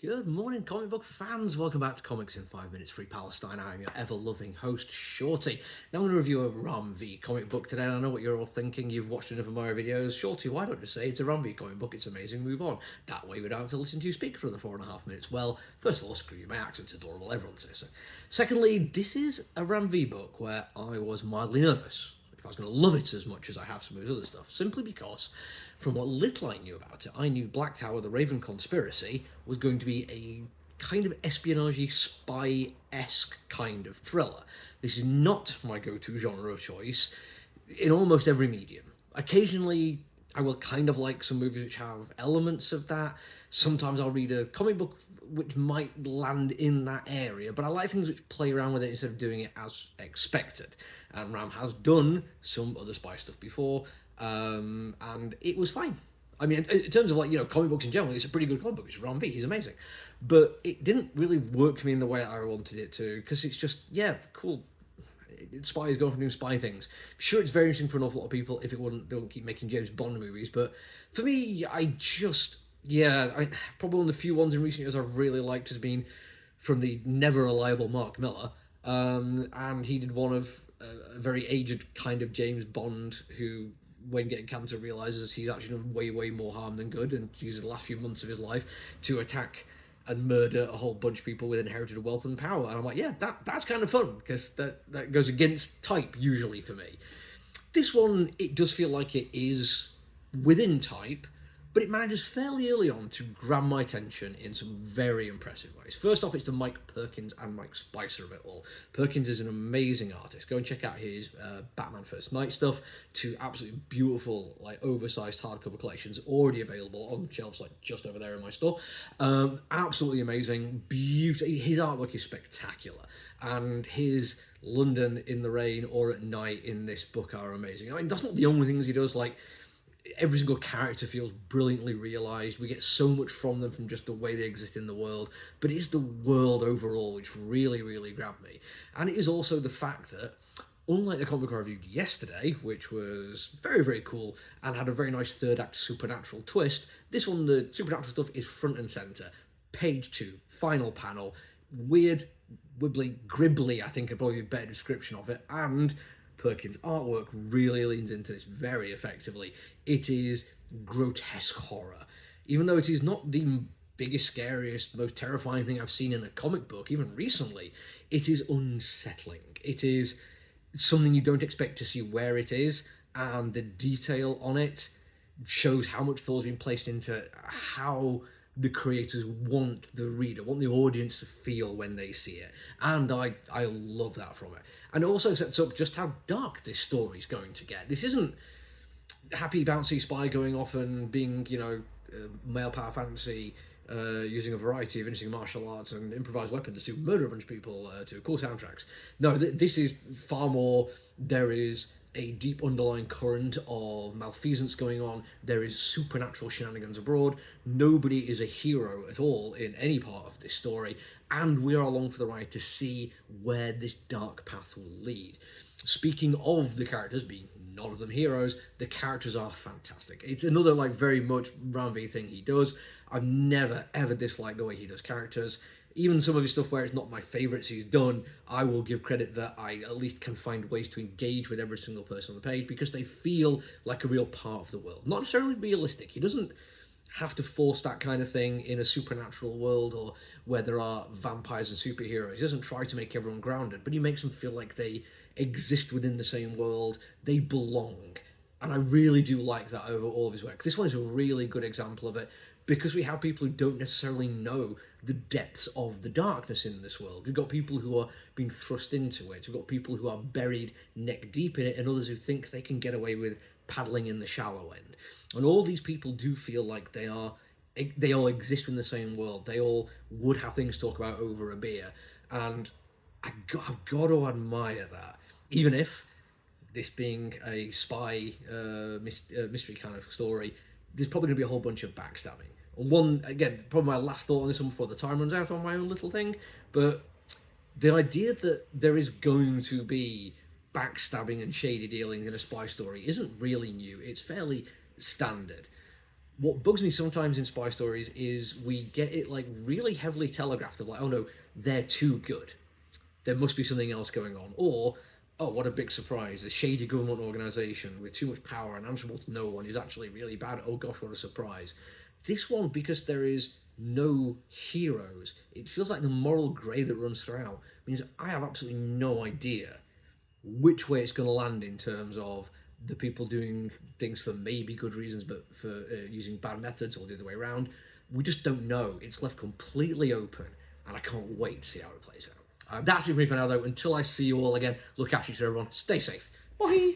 Good morning, comic book fans. Welcome back to Comics in 5 Minutes Free Palestine. I am your ever-loving host, Shorty. Now I'm going to review a Ram V comic book today, and I know what you're all thinking. You've watched enough of my videos. Shorty, why don't you say it's a Ram V comic book? It's amazing, move on. That way we don't have to listen to you speak for another 4.5 minutes. Well, first of all, screw you, my accent's adorable, everyone says so. Secondly, this is a Ram V book where I was mildly nervous if I was going to love it as much as I have some of his other stuff, simply because from what little I knew about it, I knew Black Tower, the Raven Conspiracy, was going to be a kind of espionage spy-esque kind of thriller. This is not my go-to genre of choice in almost every medium. Occasionally, I will kind of like some movies which have elements of that. Sometimes I'll read a comic book which might land in that area, but I like things which play around with it instead of doing it as expected. And Ram has done some other spy stuff before, and it was fine. I mean, in terms of comic books in general, it's a pretty good comic book. It's Ram V, he's amazing. But it didn't really work for me in the way I wanted it to, because it's just, yeah, cool. Spies going from doing spy things. Sure, it's very interesting for an awful lot of people if they wouldn't keep making James Bond movies, but for me, probably one of the few ones in recent years I've really liked has been from the never reliable Mark Millar, and he did one of a very aged kind of James Bond who, when getting cancer, realizes he's actually done way more harm than good, and uses the last few months of his life to attack and murder a whole bunch of people with inherited wealth and power. And I'm like, yeah, that's kind of fun, because that goes against type usually for me. This one, it does feel like it is within type, but it manages fairly early on to grab my attention in some very impressive ways. First off, it's the Mike Perkins and Mike Spicer of it all. Perkins is an amazing artist. Go and check out his Batman First Night stuff, to absolutely beautiful, oversized hardcover collections already available on shelves just over there in my store. Absolutely amazing. His artwork is spectacular, and his London in the rain or at night in this book are amazing. I mean, that's not the only things he does. Every single character feels brilliantly realised. We get so much from them from just the way they exist in the world, but it is the world overall which really grabbed me. And it is also the fact that, unlike the comic I reviewed yesterday, which was very cool and had a very nice third act supernatural twist, this one, the supernatural stuff is front and centre. Page 2, final panel, weird, wibbly, gribbly, I think would probably be a better description of it, and Perkins' artwork really leans into this very effectively. It is grotesque horror. Even though it is not the biggest, scariest, most terrifying thing I've seen in a comic book, even recently, it is unsettling. It is something you don't expect to see where it is, and the detail on it shows how much thought's been placed into how the creators want the audience to feel when they see it. And I love that from it. And it also sets up just how dark this story's going to get. This isn't happy, bouncy spy going off and being, male power fantasy, using a variety of interesting martial arts and improvised weapons to murder a bunch of people, to cool soundtracks. No, this is far more. There is a deep underlying current of malfeasance going on. There is supernatural shenanigans abroad. Nobody is a hero at all in any part of this story, and we are along for the ride to see where this dark path will lead. Speaking of the characters being none of them heroes, the characters are fantastic. It's another very much Ram V thing he does. I've never ever disliked the way he does characters. Even some of his stuff where it's not my favourites he's done, I will give credit that I at least can find ways to engage with every single person on the page, because they feel like a real part of the world. Not necessarily realistic. He doesn't have to force that kind of thing in a supernatural world or where there are vampires and superheroes. He doesn't try to make everyone grounded, but he makes them feel like they exist within the same world. They belong. And I really do like that over all of his work. This one is a really good example of it, because we have people who don't necessarily know the depths of the darkness in this world. We've got people who are being thrust into it. We've got people who are buried neck deep in it, and others who think they can get away with paddling in the shallow end. And all these people do feel like they all exist in the same world. They all would have things to talk about over a beer. And I've got to admire that. Even if, this being a spy mystery kind of story, there's probably going to be a whole bunch of backstabbing. One, again, probably my last thought on this one before the time runs out on my own little thing, but the idea that there is going to be backstabbing and shady dealings in a spy story isn't really new. It's fairly standard. what bugs me sometimes in spy stories is we get it like really heavily telegraphed of like, oh no, they're too good. There must be something else going on. Or, oh, what a big surprise. A shady government organization with too much power and answerable to no one is actually really bad. Oh gosh, what a surprise. This one, because there is no heroes, it feels like the moral grey that runs throughout means I have absolutely no idea which way it's going to land in terms of the people doing things for maybe good reasons, but for using bad methods, or the other way around. We just don't know. It's left completely open, and I can't wait to see how it plays out. That's it for me for now, though. Until I see you all again, look after each other, everyone. Stay safe. Bye.